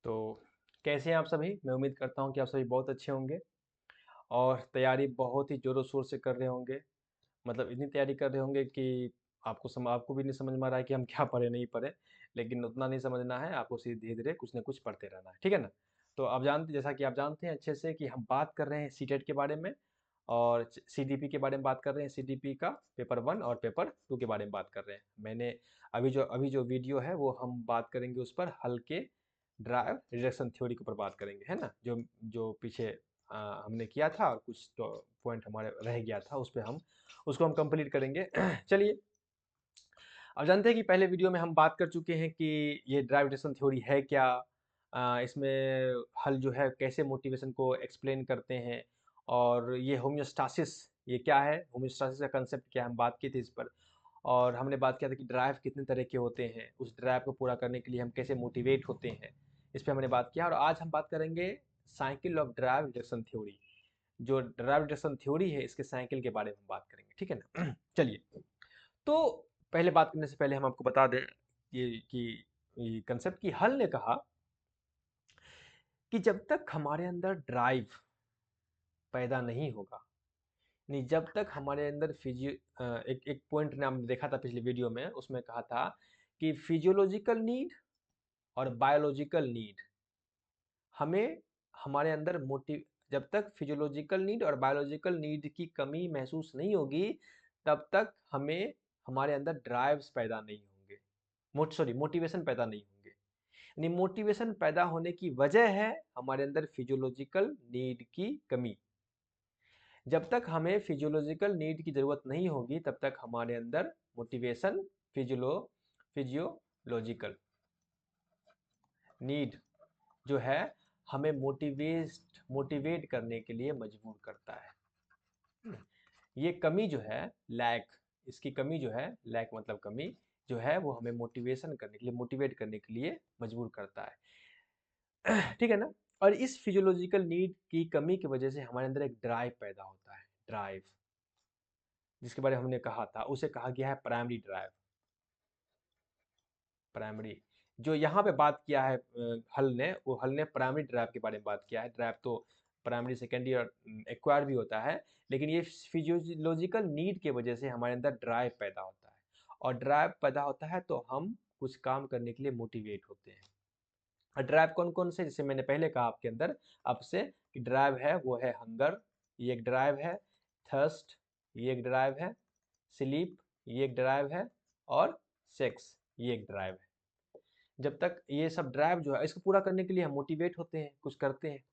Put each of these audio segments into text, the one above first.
तो कैसे हैं आप सभी? मैं उम्मीद करता हूँ कि आप सभी बहुत अच्छे होंगे और तैयारी बहुत ही ज़ोरों शोर से कर रहे होंगे। मतलब इतनी तैयारी कर रहे होंगे कि आपको भी नहीं समझ में आ रहा है कि हम क्या पढ़े नहीं पढ़े, लेकिन उतना नहीं समझना है, आपको सीधे धीरे-धीरे कुछ न कुछ पढ़ते रहना है, ठीक है ना? तो आप जानते जैसा कि आप जानते हैं अच्छे से कि हम बात कर रहे हैं सीटेट के बारे में और सीडीपी के बारे में बात कर रहे हैं, सीडीपी का पेपर 1 और पेपर 2 के बारे में बात कर रहे हैं। मैंने अभी जो वीडियो है वो हम बात करेंगे उस पर हल्के ड्राइव रिडक्शन थ्योरी के ऊपर बात करेंगे, है ना? जो जो पीछे हमने किया था और कुछ तो पॉइंट हमारे रह गया था उस पे हम उसको हम कंप्लीट करेंगे। चलिए, अब जानते हैं कि पहले वीडियो में हम बात कर चुके हैं कि ये ड्राइव रिडक्शन थ्योरी है क्या, इसमें हल जो है कैसे मोटिवेशन को एक्सप्लेन करते हैं और ये होम्योस्टासिस ये क्या है, होम्योस्टासिस का कंसेप्ट क्या है, हम बात की थी इस पर। और हमने बात किया था कि ड्राइव कितने तरह के होते हैं, उस ड्राइव को पूरा करने के लिए हम कैसे मोटिवेट होते हैं, इस पे हमने बात किया। और आज हम बात करेंगे cycle of drive reduction theory. जो ड्राइव रिडक्शन थ्योरी है इसके साइकिल के बारे में हम बात करेंगे, ठीक है ना? चलिए, तो पहले बात करने से पहले हम आपको बता दें ये कि ये कंसेप्ट की हल ने कहा कि जब तक हमारे अंदर ड्राइव पैदा नहीं होगा, नहीं जब तक हमारे अंदर एक एक पॉइंट ने हमने देखा था पिछले वीडियो में, उसमें कहा था कि फिजियोलॉजिकल नीड और बायोलॉजिकल नीड हमें हमारे अंदर मोटिव जब तक फिजियोलॉजिकल नीड और बायोलॉजिकल नीड की कमी महसूस नहीं होगी तब तक हमें हमारे अंदर ड्राइव्स पैदा नहीं होंगे, मोटिवेशन पैदा नहीं होंगे। यानी मोटिवेशन पैदा होने की वजह है हमारे अंदर फिजियोलॉजिकल नीड की कमी। जब तक हमें फिजियोलॉजिकल नीड की ज़रूरत नहीं होगी तब तक हमारे अंदर मोटिवेशन फिजियोलो फिजियोलॉजिकल नीड जो है हमें मोटिवेट करने के लिए मजबूर करता है। ये कमी जो है लैक इसकी कमी जो है लैक मतलब कमी जो है वो हमें मोटिवेशन करने के लिए मोटिवेट करने के लिए मजबूर करता है। ठीक है ना? और इस फिजियोलॉजिकल नीड की कमी की वजह से हमारे अंदर एक ड्राइव पैदा होता है, ड्राइव जिसके बारे में हमने कहा था उसे कहा गया है प्राइमरी ड्राइव। प्राइमरी जो यहाँ पे बात किया है हल ने प्राइमरी ड्राइव के बारे में बात किया है। ड्राइव तो प्राइमरी सेकेंडरी और एक्वायर भी होता है, लेकिन ये फिजियोलॉजिकल नीड के वजह से हमारे अंदर ड्राइव पैदा होता है और ड्राइव पैदा होता है तो हम कुछ काम करने के लिए मोटिवेट होते हैं। और ड्राइव कौन कौन से, जैसे मैंने पहले कहा आपके अंदर आपसे कि ड्राइव है वो है हंगर, ये एक ड्राइव है। थर्स्ट, ये एक ड्राइव है। स्लीप, ये एक ड्राइव है। और सेक्स, ये एक ड्राइव है। जब तक ये सब ड्राइव जो है इसको पूरा करने के लिए हम मोटिवेट होते हैं, कुछ करते हैं।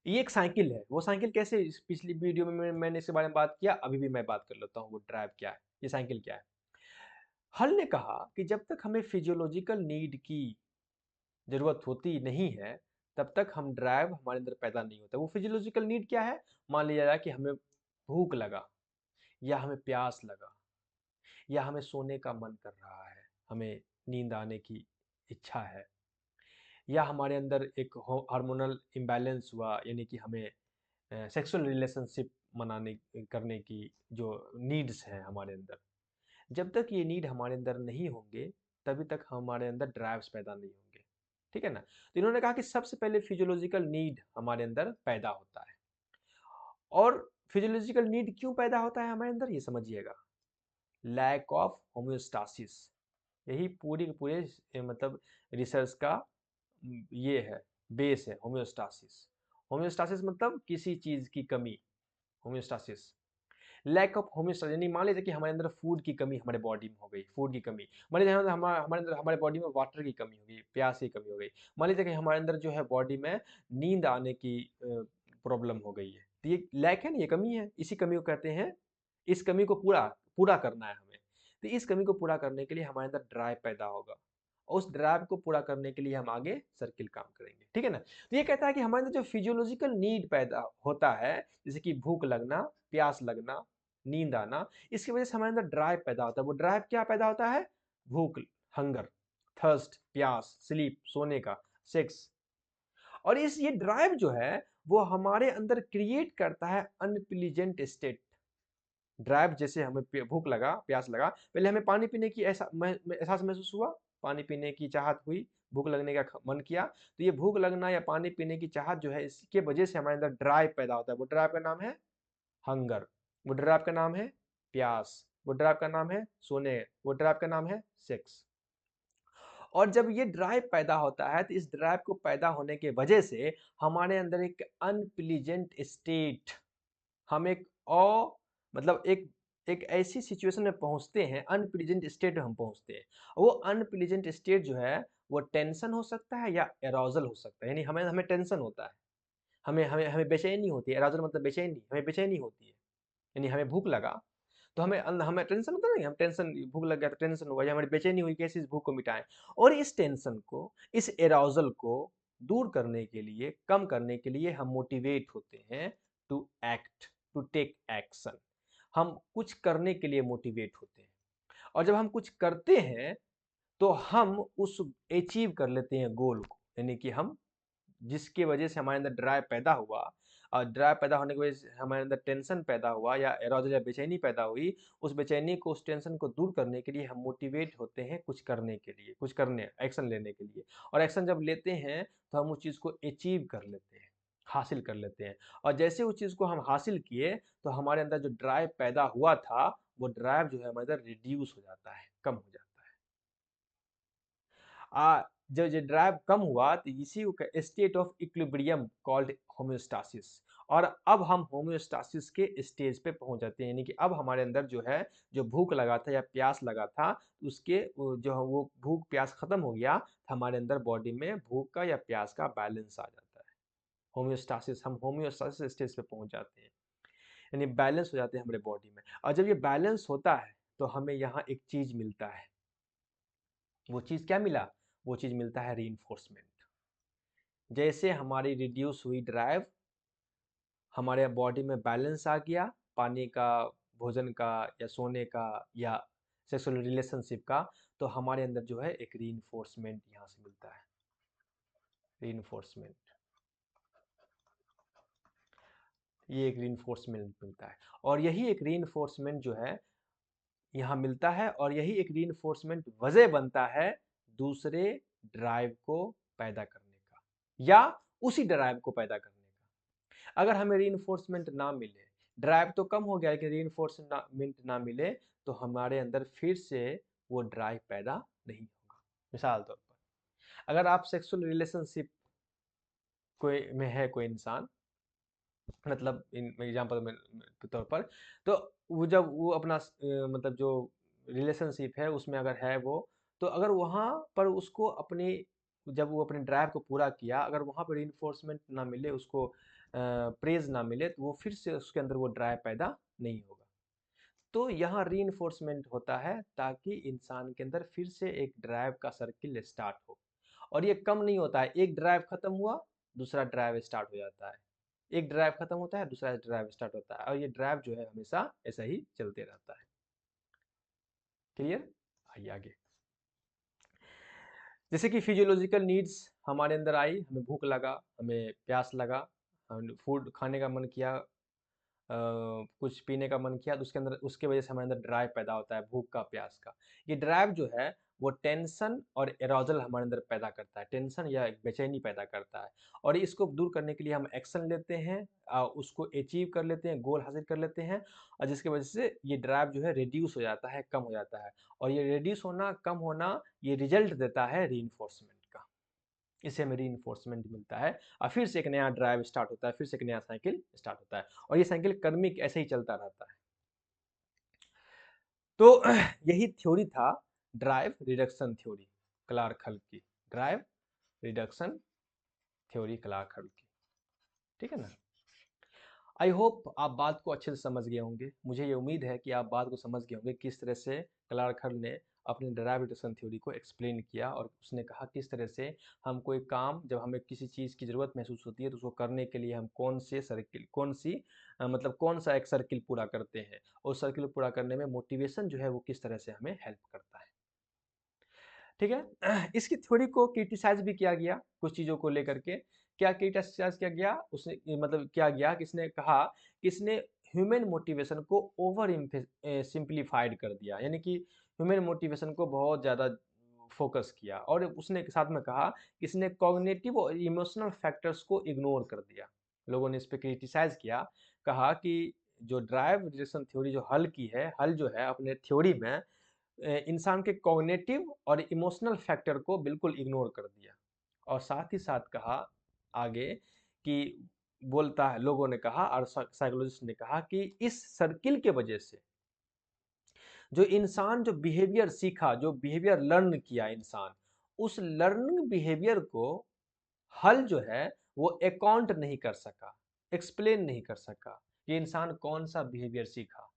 ये एक साइकिल है। वो साइकिल कैसे, इस पिछली वीडियो में मैंने इसके बारे में बात किया, अभी भी मैं बात कर लेता हूँ वो ड्राइव क्या है, ये साइकिल क्या है। हल ने कहा कि जब तक हमें फिजियोलॉजिकल नीड की ज़रूरत होती नहीं है, तब तक हम ड्राइव हमारे अंदर पैदा नहीं होता। वो फिजियोलॉजिकल नीड क्या है? मान लिया जाए कि हमें भूख लगा या हमें प्यास लगा या हमें सोने का मन कर रहा है, हमें नींद आने की इच्छा है, या हमारे अंदर एक हार्मोनल इम्बैलेंस हुआ, यानी कि हमें सेक्सुअल रिलेशनशिप मनाने करने की जो नीड्स हैं हमारे अंदर, जब तक ये नीड हमारे अंदर नहीं होंगे तभी तक हमारे अंदर ड्राइव्स पैदा नहीं होंगे। ठीक है ना? तो इन्होंने कहा कि सबसे पहले फिजियोलॉजिकल नीड हमारे अंदर पैदा होता है। और फिजियोलॉजिकल नीड क्यों पैदा होता है हमारे अंदर, ये समझिएगा। लैक ऑफ होम्योस्टासिस, यही पूरी के पूरे मतलब रिसर्च का ये है, बेस है होम्योस्टासिस। होम्योस्टासिस मतलब किसी चीज की कमी, होम्योस्टासिस। लैक ऑफ होम्योस्टासिस यानी मान लीजिए कि हमारे अंदर फूड की कमी हमारे बॉडी में हो गई, फूड की कमी। मान लीजिए हमारे अंदर हमारे बॉडी में वाटर की कमी हो गई, प्यास की कमी हो गई। मान लीजिए कि हमारे अंदर जो है बॉडी में नींद आने की प्रॉब्लम हो गई है, तो ये लैक है ना, ये कमी है। इसी कमी को कहते हैं, इस कमी को पूरा पूरा करना है हमें। तो इस कमी को पूरा करने के लिए हमारे अंदर ड्राइव पैदा होगा और उस ड्राइव को पूरा करने के लिए हम आगे सर्किल काम करेंगे। ठीक है ना? तो ये कहता है कि हमारे अंदर जो फिजियोलॉजिकल नीड पैदा होता है, जैसे कि भूख लगना, प्यास लगना, नींद आना, इसकी वजह से हमारे अंदर ड्राइव पैदा होता है। वो ड्राइव क्या पैदा होता है? भूख, हंगर, थर्स्ट, प्यास, स्लीप, सोने का, सेक्स। और इस ये ड्राइव जो है वो हमारे अंदर क्रिएट करता है अनप्लीजेंट स्टेट। ड्राइव जैसे हमें भूख लगा, प्यास लगा, पहले हमें पानी पीने की एहसास महसूस हुआ, पानी पीने की चाहत हुई, भूख लगने का मन किया, तो ये भूख लगना या पानी पीने की चाहत जो है, इसके वजह से हमारे अंदर ड्राइव पैदा होता है। वो ड्राइव का नाम है हंगर, वो ड्राइव का नाम है प्यास, वो ड्राइव का नाम है सोने, वो ड्राइव का नाम है सेक्स। और जब ये ड्राइव पैदा होता है, तो इस ड्राइव को पैदा होने के वजह से हमारे अंदर एक अनप्लीजेंट स्टेट, हम एक अ मतलब एक ऐसी सिचुएशन में पहुंचते हैं, अनप्लीजेंट स्टेट में हम पहुंचते हैं। वो अनप्लीजेंट स्टेट जो है, वो टेंशन हो सकता है या एरोजल हो सकता है। यानी हमें हमें टेंशन होता है, हमें हमें हमें बेचैनी होती है। एरोजल मतलब बेचैनी, हमें बेचैनी होती है। यानी हमें भूख लगा, तो हमें टेंशन होता है ना, हम टेंशन, भूख लग गया तो टेंशन हुआ, या हमारी बेचैनी हुई, कैसे इस भूख को मिटाएं। और इस टेंशन को, इस एराउजल को दूर करने के लिए, कम करने के लिए हम मोटिवेट होते हैं to act, to take action. हम कुछ करने के लिए मोटिवेट होते हैं, और जब हम कुछ करते हैं तो हम उस अचीव कर लेते हैं गोल को। यानी कि हम जिसकी वजह से हमारे अंदर ड्राइव पैदा हुआ, और ड्राइव पैदा होने की वजह से हमारे अंदर टेंशन पैदा हुआ या एरोजल या बेचैनी पैदा हुई, उस बेचैनी को, उस टेंशन को दूर करने के लिए हम मोटिवेट होते हैं कुछ करने के लिए, कुछ करने, एक्शन लेने के लिए। और एक्शन जब लेते हैं तो हम उस चीज़ को अचीव कर लेते हैं, हासिल कर लेते हैं। और जैसे उस चीज़ को हम हासिल किए, तो हमारे अंदर जो ड्राइव पैदा हुआ था, वो ड्राइव जो है हमारे अंदर रिड्यूस हो जाता है, कम हो जाता है। जब ये ड्राइव कम हुआ, तो इसी को state of equilibrium called homeostasis. और अब हम होम्योस्टासिस के स्टेज पे पहुंच जाते हैं। यानी कि अब हमारे अंदर जो है, जो भूख लगा था या प्यास लगा था, उसके जो है वो भूख प्यास खत्म हो गया, हमारे अंदर बॉडी में भूख का या प्यास का बैलेंस आ जाता है। होम्योस्टासिस, हम होम्योस्टासिस स्टेज पे पहुंच जाते हैं, यानी बैलेंस हो जाते हैं हमारे बॉडी में। और जब ये बैलेंस होता है, तो हमें यहाँ एक चीज मिलता है। वो चीज़ क्या मिला? वो चीज़ मिलता है रीइंफोर्समेंट। जैसे हमारी रिड्यूस हुई ड्राइव, हमारे बॉडी में बैलेंस आ गया, पानी का, भोजन का, या सोने का, या सेक्सुअल रिलेशनशिप का, तो हमारे अंदर जो है एक रीइंफोर्समेंट यहाँ से मिलता है। रीइंफोर्समेंट, ये एक रीइंफोर्समेंट मिलता है। और यही एक रीइंफोर्समेंट जो है यहाँ मिलता है, और यही एक रीइंफोर्समेंट वजह बनता है दूसरे ड्राइव को पैदा करने का, या उसी ड्राइव को पैदा करने का। अगर हमें रीइंफोर्समेंट ना मिले, ड्राइव तो कम हो गया, लेकिन रीइंफोर्समेंट ना मिले, तो हमारे अंदर फिर से वो ड्राइव पैदा नहीं होगा। मिसाल तौर पर, अगर आप सेक्सुअल रिलेशनशिप कोई में है कोई इंसान, मतलब इन एग्जांपल में के तौर पर, तो वो जब वो अपना मतलब जो रिलेशनशिप है उसमें अगर है वो, तो अगर वहाँ पर उसको अपनी, जब वो अपने ड्राइव को पूरा किया, अगर वहाँ पर रीइंफोर्समेंट ना मिले उसको, प्रेज ना मिले, तो वो फिर से उसके अंदर वो ड्राइव पैदा नहीं होगा। तो यहाँ रीइंफोर्समेंट होता है ताकि इंसान के अंदर फिर से एक ड्राइव का सर्किल स्टार्ट हो। और ये कम नहीं होता है, एक ड्राइव खत्म हुआ, दूसरा ड्राइव स्टार्ट हो जाता है। एक ड्राइव खत्म होता है, दूसरा ड्राइव स्टार्ट होता है, और ये ड्राइव जो है हमेशा ऐसा ही चलते रहता है। क्लियर? आइए आगे। जैसे कि फिजियोलॉजिकल नीड्स हमारे अंदर आई, हमें भूख लगा, हमें प्यास लगा, हम फूड खाने का मन किया, कुछ पीने का मन किया, तो उसके अंदर, उसके वजह से हमारे अंदर ड्राइव पैदा होता है, भूख का, प्यास का। ये ड्राइव जो है, वो टेंशन और एरोजल हमारे अंदर पैदा करता है, टेंशन या एक बेचैनी पैदा करता है। और इसको दूर करने के लिए हम एक्शन लेते हैं, उसको अचीव कर लेते हैं, गोल हासिल कर लेते हैं, और जिसकी वजह से ये ड्राइव जो है रिड्यूस हो जाता है, कम हो जाता है। और ये रिड्यूस होना, कम होना, ये रिजल्ट देता है रीइंफोर्समेंट का। इससे हमें रीइंफोर्समेंट मिलता है, और फिर से एक नया ड्राइव स्टार्ट होता है, फिर से एक नया साइकिल स्टार्ट होता है, और ये साइकिल कर्मिक ऐसे ही चलता रहता है। तो यही थ्योरी था, ड्राइव रिडक्शन थ्योरी, क्लार्क हल की। ड्राइव रिडक्शन थ्योरी, क्लार्क हल की। ठीक है ना? आई होप आप बात को अच्छे से समझ गए होंगे। मुझे ये उम्मीद है कि आप बात को समझ गए होंगे, किस तरह से क्लार्क हल ने अपनी ड्राइव रिडक्शन थ्योरी को एक्सप्लेन किया, और उसने कहा किस तरह से हम कोई काम, जब हमें किसी चीज़ की ज़रूरत महसूस होती है, तो उसको करने के लिए हम कौन से सर्किल, कौन सी मतलब कौन सा एक सर्किल पूरा करते हैं, और सर्किल पूरा करने में मोटिवेशन जो है वो किस तरह से हमें हेल्प करता है। ठीक है? इसकी थ्योरी को क्रिटिसाइज़ भी किया गया कुछ चीज़ों को लेकर के। क्या क्रिटिसाइज़ किया गया? उसने मतलब किया गया कि इसने कहा कि इसने ह्यूमन मोटिवेशन को सिम्प्लीफाइड कर दिया। यानी कि ह्यूमन मोटिवेशन को बहुत ज़्यादा फोकस किया और उसने साथ में कहा कि इसने कॉग्निटिव और इमोशनल फैक्टर्स को इग्नोर कर दिया। लोगों ने इस पे क्रिटिसाइज़ किया, कहा कि जो ड्राइव रिलेशन थ्योरी जो हल की है, हल जो है अपने थ्योरी में इंसान के कॉग्निटिव और इमोशनल फैक्टर को बिल्कुल इग्नोर कर दिया। और साथ ही साथ कहा आगे कि बोलता है, लोगों ने कहा और साइकोलॉजिस्ट ने कहा कि इस सर्किल के वजह से जो इंसान जो बिहेवियर सीखा, जो बिहेवियर लर्न किया इंसान, उस लर्निंग बिहेवियर को हल जो है वो अकाउंट नहीं कर सका, एक्सप्लेन नहीं कर सका कि इंसान कौन सा बिहेवियर सीखा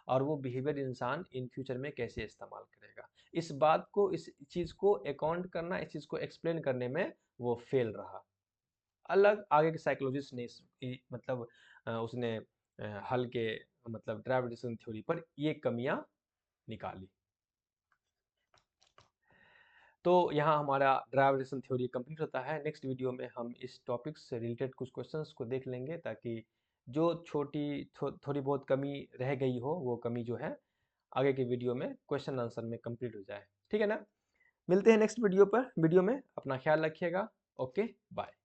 और वो बिहेवियर इंसान इन फ्यूचर में कैसे इस्तेमाल करेगा। इस बात को, इस चीज़ को अकाउंट करना, इस चीज़ को एक्सप्लेन करने में वो फेल रहा। अलग आगे के साइकोलॉजिस्ट ने मतलब उसने हल के मतलब ड्राइव थ्योरी पर ये कमियां निकाली। तो यहाँ हमारा ड्राइव थ्योरी कंप्लीट होता है। नेक्स्ट वीडियो में हम इस टॉपिक से रिलेटेड कुछ क्वेश्चंस को देख लेंगे ताकि जो थोड़ी बहुत कमी रह गई हो वो कमी जो है आगे के वीडियो में क्वेश्चन आंसर में कंप्लीट हो जाए। ठीक है ना? मिलते हैं नेक्स्ट वीडियो में। अपना ख्याल रखिएगा। Okay, bye.